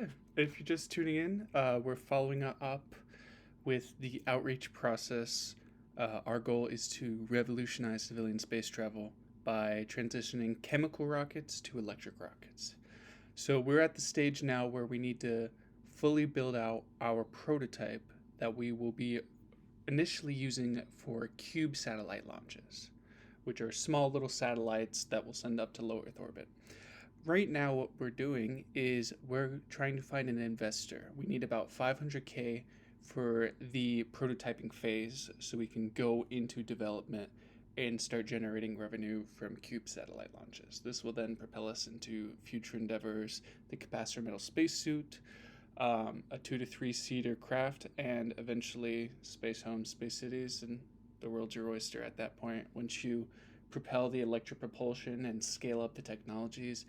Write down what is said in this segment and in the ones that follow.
Okay, if you're just tuning in, we're following up with the outreach process. Our goal is to revolutionize civilian space travel by transitioning chemical rockets to electric rockets. So we're at the stage now where we need to fully build out our prototype that we will be initially using for cube satellite launches, which are small little satellites that will send up to low Earth orbit. Right now, what we're doing is we're trying to find an investor. We need about 500K for the prototyping phase so we can go into development and start generating revenue from cube satellite launches. This will then propel us into future endeavors, the capacitor metal spacesuit, a 2 to 3 seater craft, and eventually space homes, space cities, and the world's your oyster at that point. Once you propel the electric propulsion and scale up the technologies,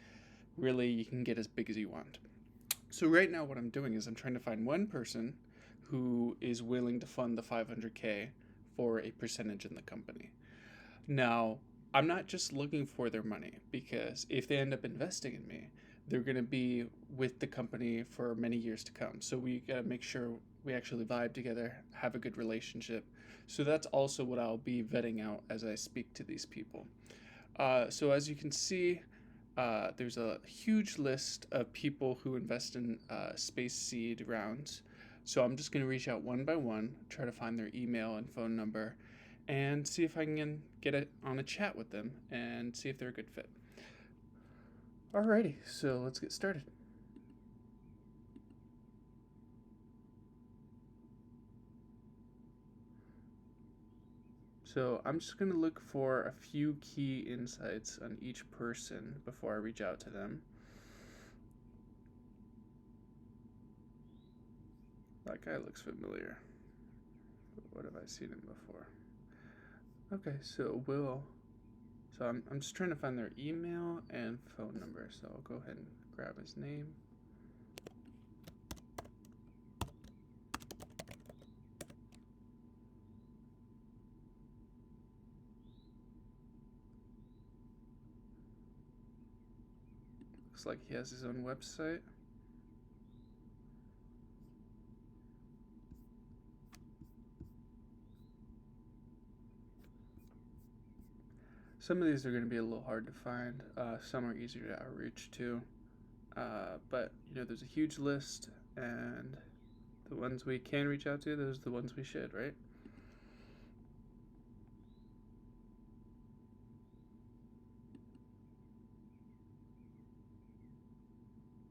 really you can get as big as you want. So right now what I'm doing is I'm trying to find one person who is willing to fund the 500K for a percentage in the company. Now, I'm not just looking for their money, because if they end up investing in me, they're going to be with the company for many years to come. So we got to make sure we actually vibe together, have a good relationship. So that's also what I'll be vetting out as I speak to these people. So as you can see, there's a huge list of people who invest in space seed rounds. So I'm just going to reach out one by one, try to find their email and phone number, and see if I can get on a chat with them and see if they're a good fit. Alrighty, so let's get started. So I'm just going to look for a few key insights on each person before I reach out to them. That guy looks familiar. What have I seen him before? Okay, so I'm just trying to find their email and phone number, so I'll go ahead and grab his name. Looks like he has his own website. Some of these are going to be a little hard to find. Some are easier to outreach to. But, there's a huge list, and the ones we can reach out to, those are the ones we should, right?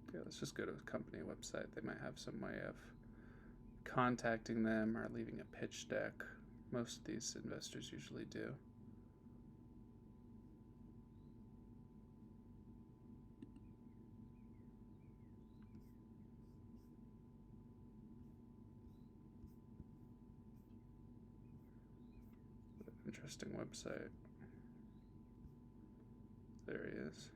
Okay, let's just go to a company website. They might have some way of contacting them or leaving a pitch deck. Most of these investors usually do. Interesting website. There he is.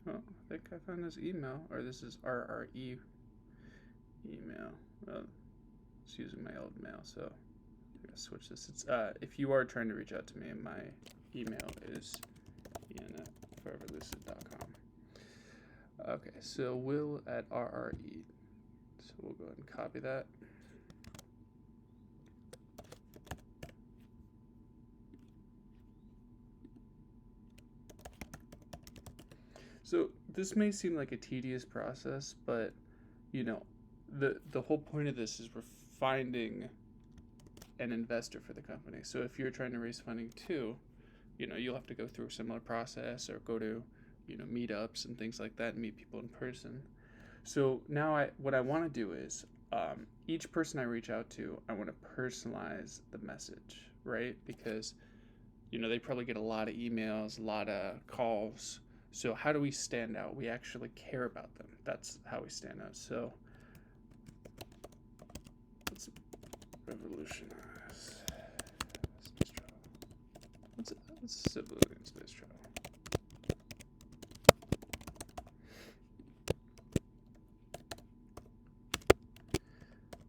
Oh, I think I found his email, or this is RRE email. It's using my old mail, so I'm gonna switch this. It's if you are trying to reach out to me, my email is ian@foreverlucid.com. Okay, so Will at RRE. So we'll go ahead and copy that. So this may seem like a tedious process, but the whole point of this is we're finding an investor for the company. So if you're trying to raise funding too, you'll have to go through a similar process or go to meetups and things like that and meet people in person. So now what I want to do is each person I reach out to, I want to personalize the message, right? Because they probably get a lot of emails, a lot of calls. So how do we stand out? We actually care about them. That's how we stand out. So let's revolutionize. civilian space travel.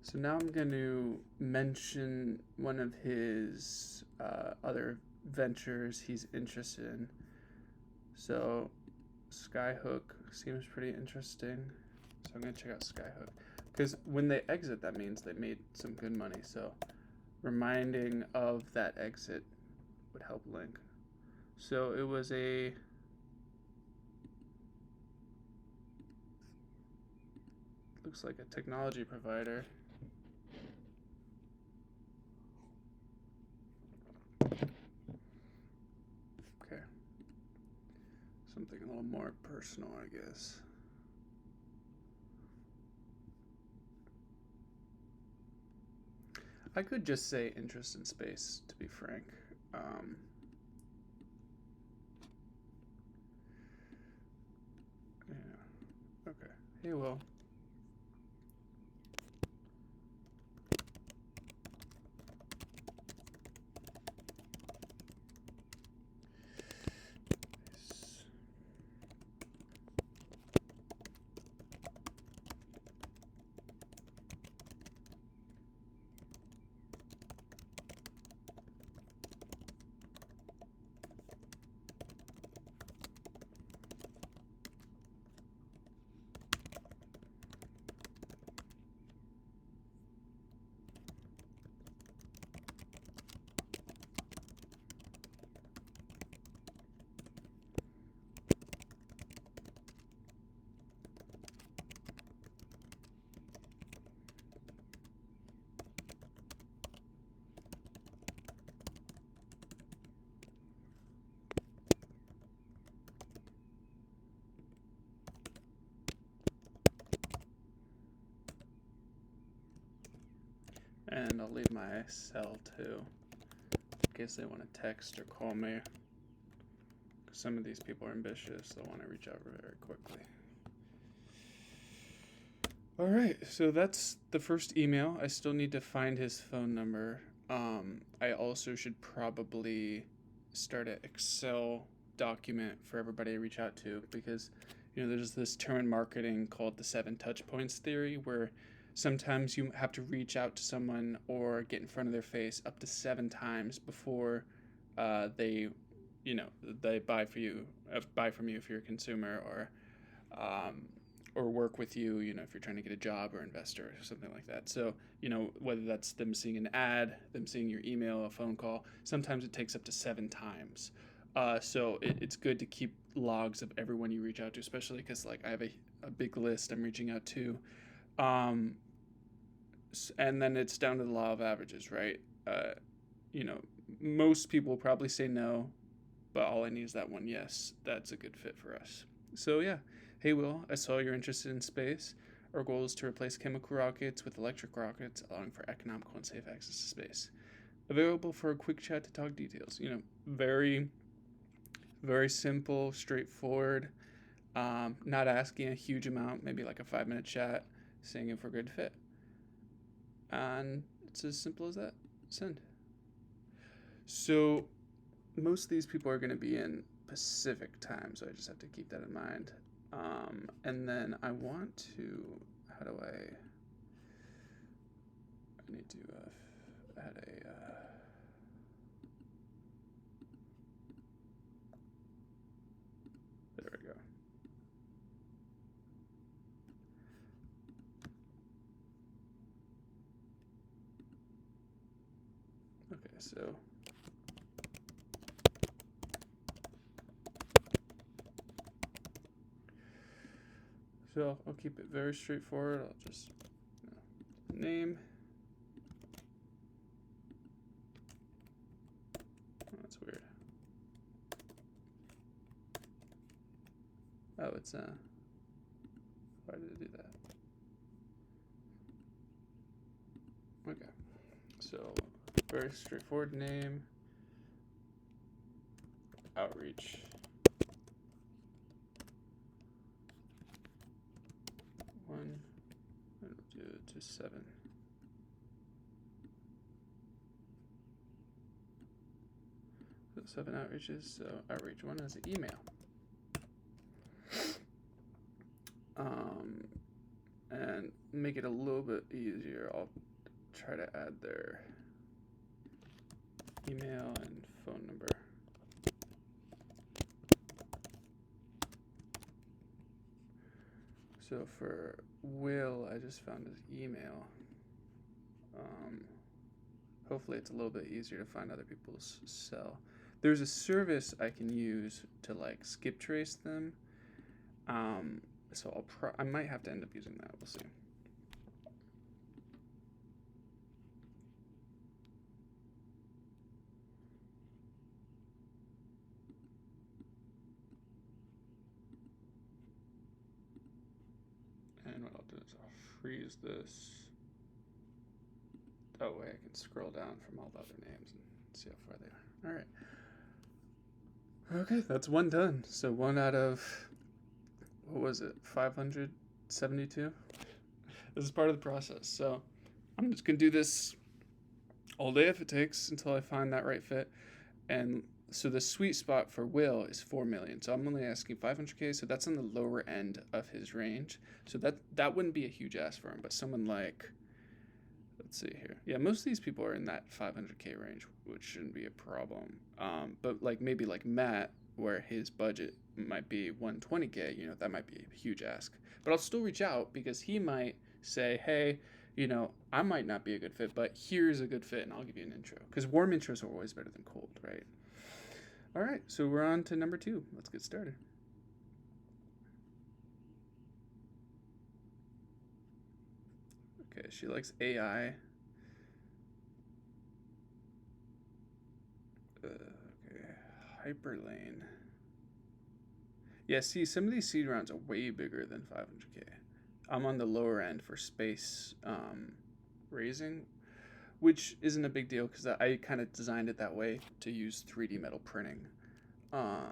So now I'm going to mention one of his other ventures he's interested in. So Skyhook seems pretty interesting. So I'm going to check out Skyhook. Because when they exit, that means they made some good money. So reminding of that exit would help Link. So it was looks like a technology provider. Okay. Something a little more personal, I guess. I could just say interest in space, to be frank. Yeah. Okay. Hey, Will. And I'll leave my cell too, in case they want to text or call me. Because some of these people are ambitious, they'll want to reach out very quickly. All right, so that's the first email. I still need to find his phone number. I also should probably start an Excel document for everybody to reach out to, because there's this term in marketing called the 7 touch points theory, where sometimes you have to reach out to someone or get in front of their face up to 7 times before they buy from you if you're a consumer, or work with you, if you're trying to get a job or investor or something like that. So, whether that's them seeing an ad, them seeing your email, a phone call, sometimes it takes up to 7 times. So it's good to keep logs of everyone you reach out to, especially because I have a big list I'm reaching out to. And then it's down to the law of averages, right? Most people will probably say no, but all I need is that one yes. That's a good fit for us. So yeah. Hey Will, I saw you're interested in space. Our goal is to replace chemical rockets with electric rockets, allowing for economical and safe access to space. Available for a quick chat to talk details. Very, very simple, straightforward. Not asking a huge amount, maybe like a 5-minute chat, seeing if we're a good fit. And it's as simple as that. Send. So most of these people are going to be in Pacific time, so I just have to keep that in mind. And then I want to, I need to add there we go. Okay, so I'll keep it very straightforward. I'll just name. Oh, that's weird. Oh, it's why did it do that? Okay, so very straightforward name. Outreach. 1, and we'll do it to 7. 7 outreaches. So outreach 1 is an email. And make it a little bit easier. I'll try to add their email and phone number. So for Will, I just found his email. Hopefully it's a little bit easier to find other people's cell. There's a service I can use to like skip trace them. So I might have to end up using that. We'll see. And what I'll do is I'll freeze this. That way I can scroll down from all the other names and see how far they are. All right. Okay, that's 1 done. So 1 out of, what was it, 572? This is part of the process. So I'm just going to do this all day if it takes until I find that right fit. And so the sweet spot for Will is 4 million. So I'm only asking 500K. So that's on the lower end of his range. So that wouldn't be a huge ask for him. But someone like, let's see here. Yeah, most of these people are in that 500K range, which shouldn't be a problem. But like maybe like Matt, where his budget might be 120K, you know, that might be a huge ask. But I'll still reach out because he might say, hey, you know, I might not be a good fit, but here's a good fit and I'll give you an intro. Because warm intros are always better than cold, right? All right, so we're on to number 2. Let's get started. Okay, she likes AI. Okay, Hyperlane. Yeah, see, some of these seed rounds are way bigger than 500K. I'm on the lower end for space raising, which isn't a big deal because I kind of designed it that way to use 3D metal printing. Okay.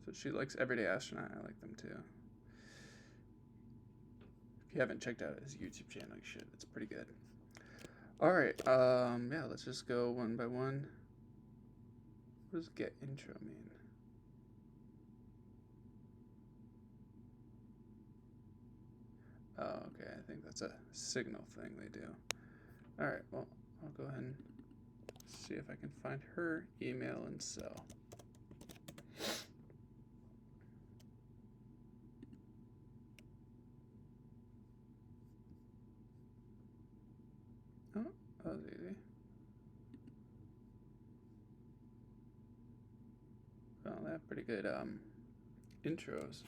So she likes Everyday Astronaut. I like them too. If you haven't checked out his YouTube channel, you should. It's pretty good. All right. Yeah, let's just go one by one. What does get intro mean? Oh, okay. I think that's a signal thing they do. All right. Well, I'll go ahead and see if I can find her email and cell. Oh, that was easy. Well, they have pretty good intros.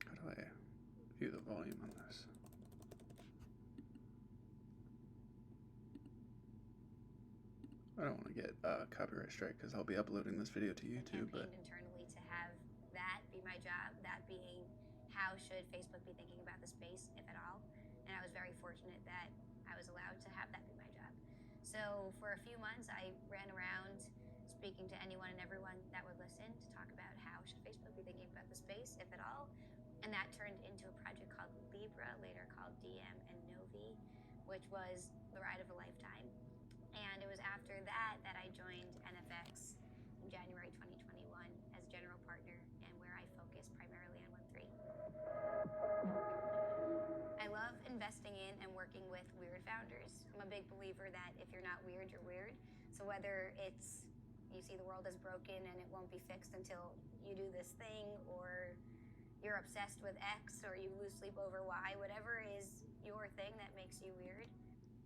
How do I view the volume on this? I don't want to get copyright strike because I'll be uploading this video to YouTube. But internally to have that be my job, that being how should Facebook be thinking about the space, if at all. And I was very fortunate that I was allowed to have that be my job. So for a few months, I ran around speaking to anyone and everyone that would listen to talk about how should Facebook be thinking about the space, if at all. And that turned into a project called Libra, later called DM and Novi, which was the ride of a lifetime. And it was after that that I joined NFX in January 2021 as general partner, and where I focus primarily on Web3. I love investing in and working with weird founders. I'm a big believer that if you're not weird, you're weird. So whether it's you see the world as broken and it won't be fixed until you do this thing, or you're obsessed with X, or you lose sleep over Y, whatever is your thing that makes you weird.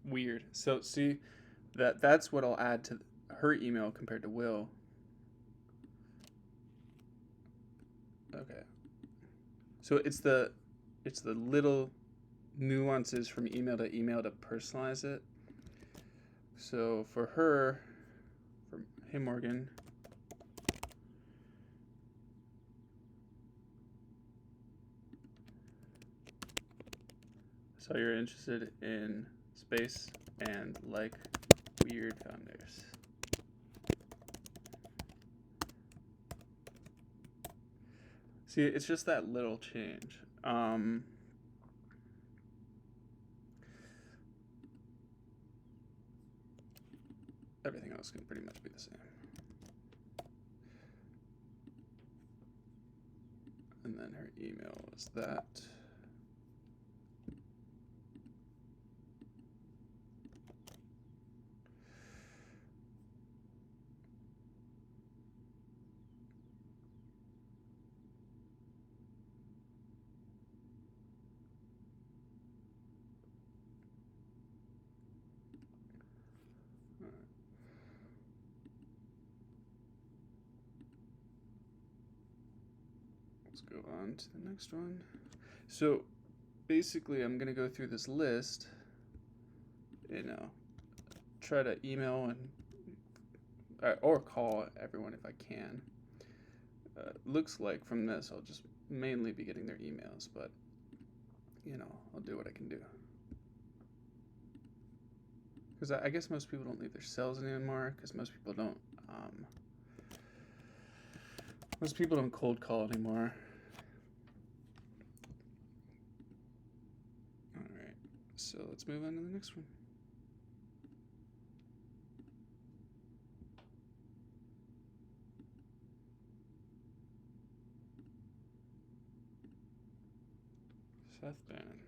Weird. So see, that's what I'll add to her email compared to Will. Okay. So it's the little nuances from email to personalize it. So for her, hey Morgan, So you're interested in space and like weird founders. See, it's just that little change. Everything else can pretty much be the same. And then her email is that. Let's go on to the next one. So basically, I'm going to go through this list, try to email and or call everyone if I can. Looks like from this, I'll just mainly be getting their emails, but I'll do what I can do. Because I guess most people don't leave their cells anymore, because most people don't cold call anymore. Alright, so let's move on to the next one. Seth Bannon.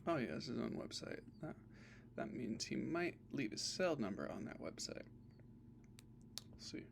Oh yeah, this is his own website. That means he might leave his cell number on that website. We'll see.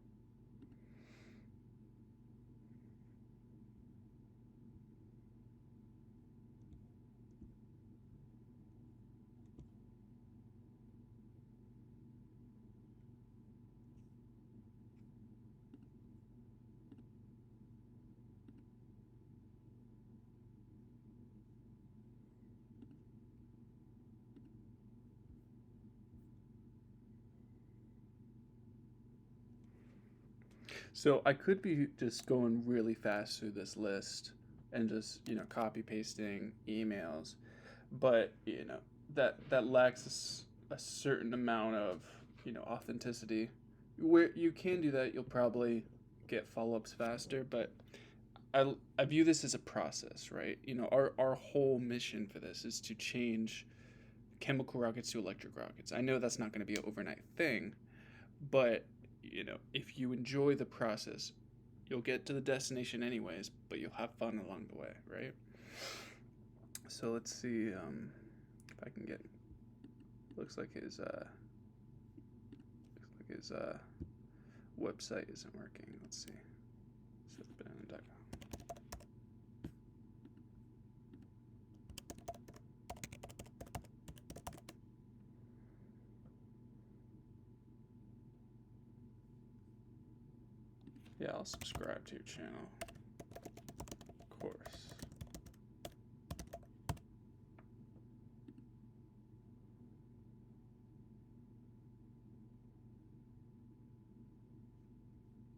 So I could be just going really fast through this list and just, copy pasting emails, but, that lacks a certain amount of, authenticity. Where you can do that, you'll probably get follow-ups faster, but I view this as a process, right? Our whole mission for this is to change chemical rockets to electric rockets. I know that's not going to be an overnight thing, but if you enjoy the process, you'll get to the destination anyways, but you'll have fun along the way, right? So let's see if I can get. Looks like his website isn't working. Let's see. SethBannon.com. Yeah, I'll subscribe to your channel. Of course.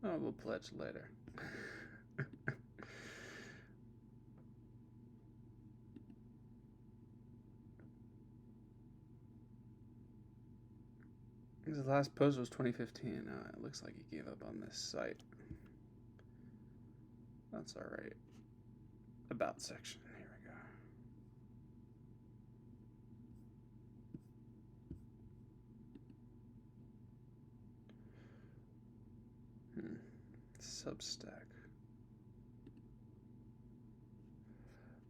Oh, we'll pledge later. His last post was 2015. It looks like he gave up on this site. That's alright. About section. Here we go. Substack.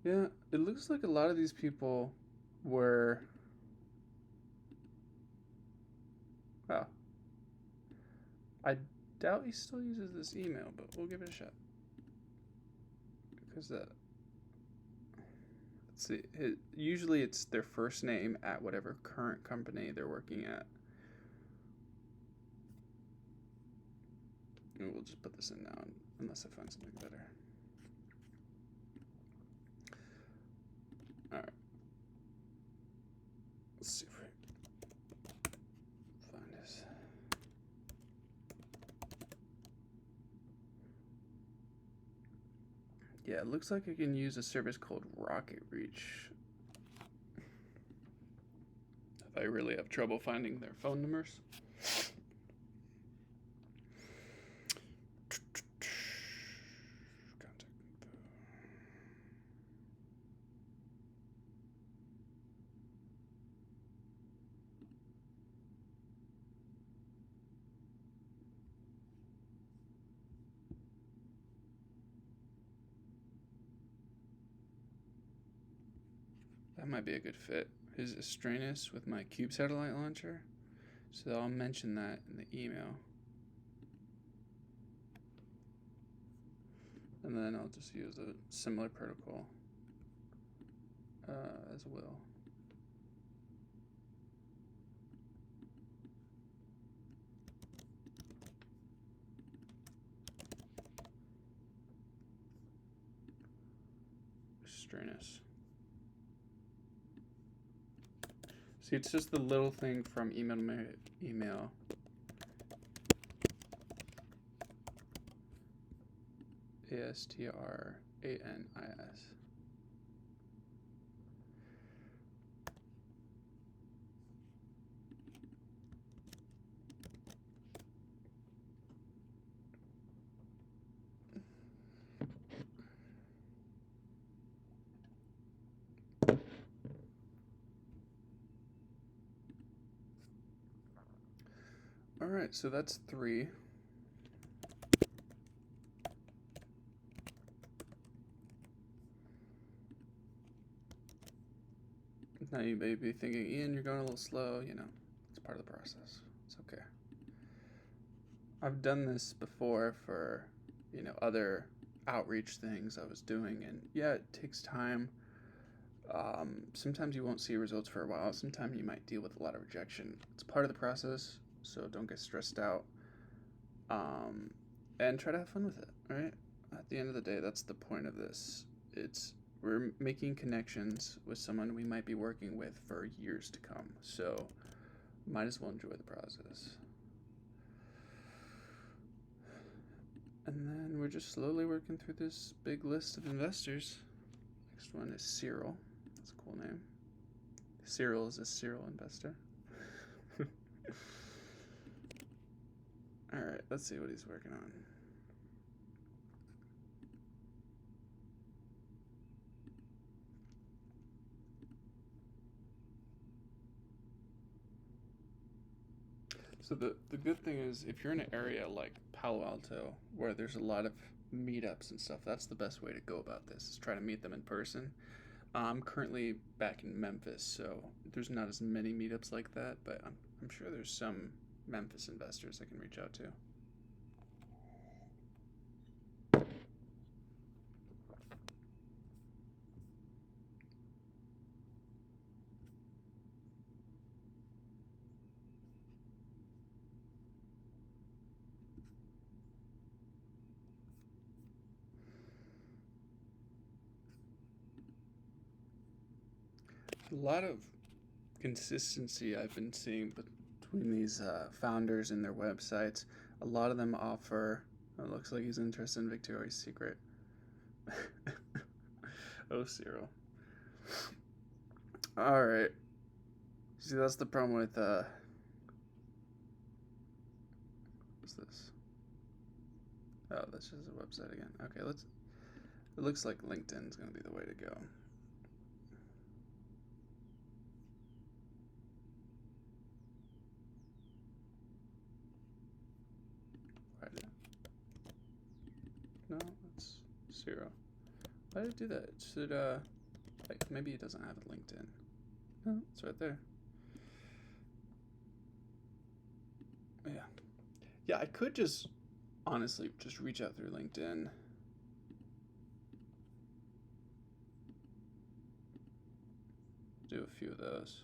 Yeah, it looks like a lot of these people were. Wow. I doubt he still uses this email, but we'll give it a shot. Because let's see. Usually it's their first name at whatever current company they're working at. And we'll just put this in now, unless I find something better. Alright. Let's see if we find his. Yeah, it looks like I can use a service called Rocket Reach. If I really have trouble finding their phone numbers. Contact info. That might be a good fit. His Astranus with my Cube satellite launcher. So I'll mention that in the email. And then I'll just use a similar protocol as well. Astranus. See, it's just the little thing from email to email. ASTRANIS. All right, so that's 3. Now you may be thinking, Ian, you're going a little slow. You know, it's part of the process. It's okay. I've done this before for, other outreach things I was doing, and yeah, it takes time. Sometimes you won't see results for a while. Sometimes you might deal with a lot of rejection. It's part of the process, so don't get stressed out. And try to have fun with it, right? At the end of the day, that's the point of this. We're making connections with someone we might be working with for years to come, so might as well enjoy the process. And then we're just slowly working through this big list of investors. Next one is Cyril. That's a cool name. Cyril is a serial investor. Alright, let's see what he's working on. So the good thing is, if you're in an area like Palo Alto where there's a lot of meetups and stuff, that's the best way to go about this, is try to meet them in person. I'm currently back in Memphis, so there's not as many meetups like that, but I'm sure there's some Memphis investors I can reach out to. A lot of consistency I've been seeing between these founders and their websites. A lot of them offer. It looks like he's interested in Victoria's Secret. Oh, Cyril. All right. See, that's the problem with what's this? Oh, that's just a website again. Okay, let's. It looks like LinkedIn's gonna be the way to go. No, that's 0. Why did it do that? It should, like, maybe it doesn't have a LinkedIn. No, it's right there. Yeah. Yeah, I could just, honestly, just reach out through LinkedIn. Do a few of those.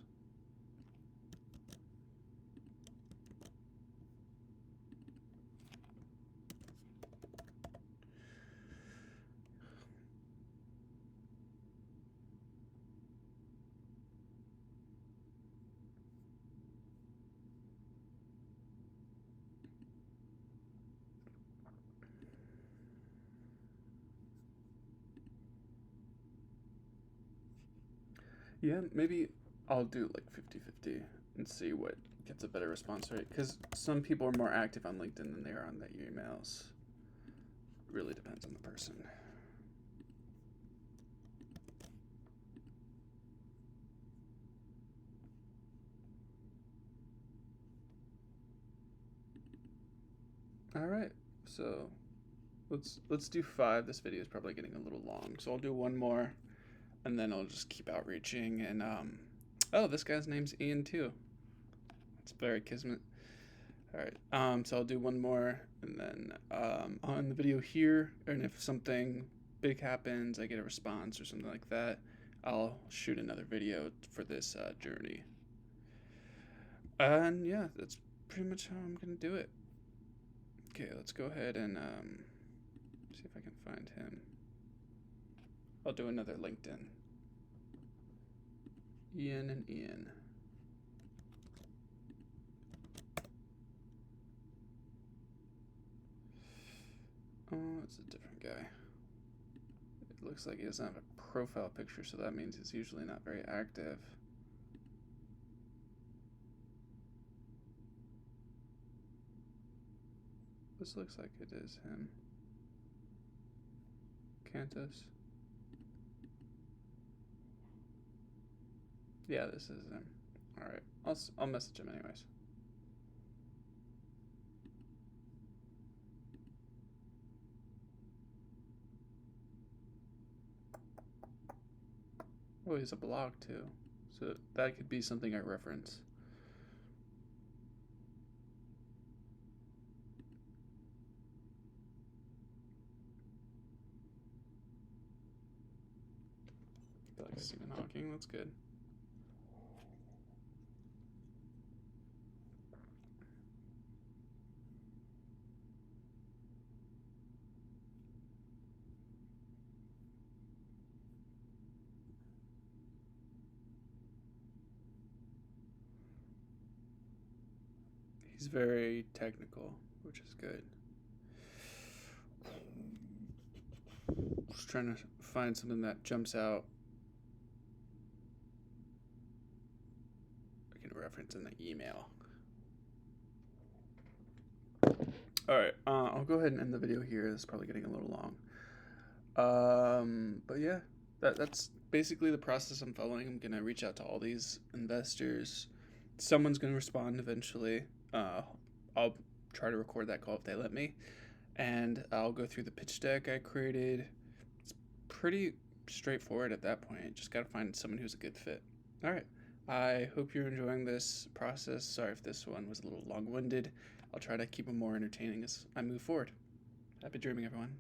Yeah, maybe I'll do like 50-50 and see what gets a better response rate. Because some people are more active on LinkedIn than they are on their emails. Really depends on the person. All right, so let's do 5. This video is probably getting a little long, so I'll do one more, and then I'll just keep outreaching. And oh, this guy's name's Ian too. It's very kismet. All right, so I'll do one more, and then on the video here, and if something big happens, I get a response or something like that, I'll shoot another video for this journey. And yeah, that's pretty much how I'm gonna do it. Okay, let's go ahead and see if I can find him. I'll do another LinkedIn. Ian and Ian. Oh, it's a different guy. It looks like he doesn't have a profile picture, so that means he's usually not very active. This looks like it is him. Cantus. Yeah, this is him. All right, I'll message him anyways. Oh, he's a blog too, so that could be something I reference. I feel like Stephen Hawking. That's good. He's very technical, which is good. Just trying to find something that jumps out. I can reference in the email. Alright, I'll go ahead and end the video here. This is probably getting a little long. But yeah, that's basically the process I'm following. I'm gonna reach out to all these investors. Someone's gonna respond eventually. I'll try to record that call if they let me, and I'll go through the pitch deck I created. It's pretty straightforward at that point. Just gotta find someone who's a good fit. All right. I hope you're enjoying this process. Sorry if this one was a little long-winded. I'll try to keep them more entertaining as I move forward. Happy dreaming, everyone.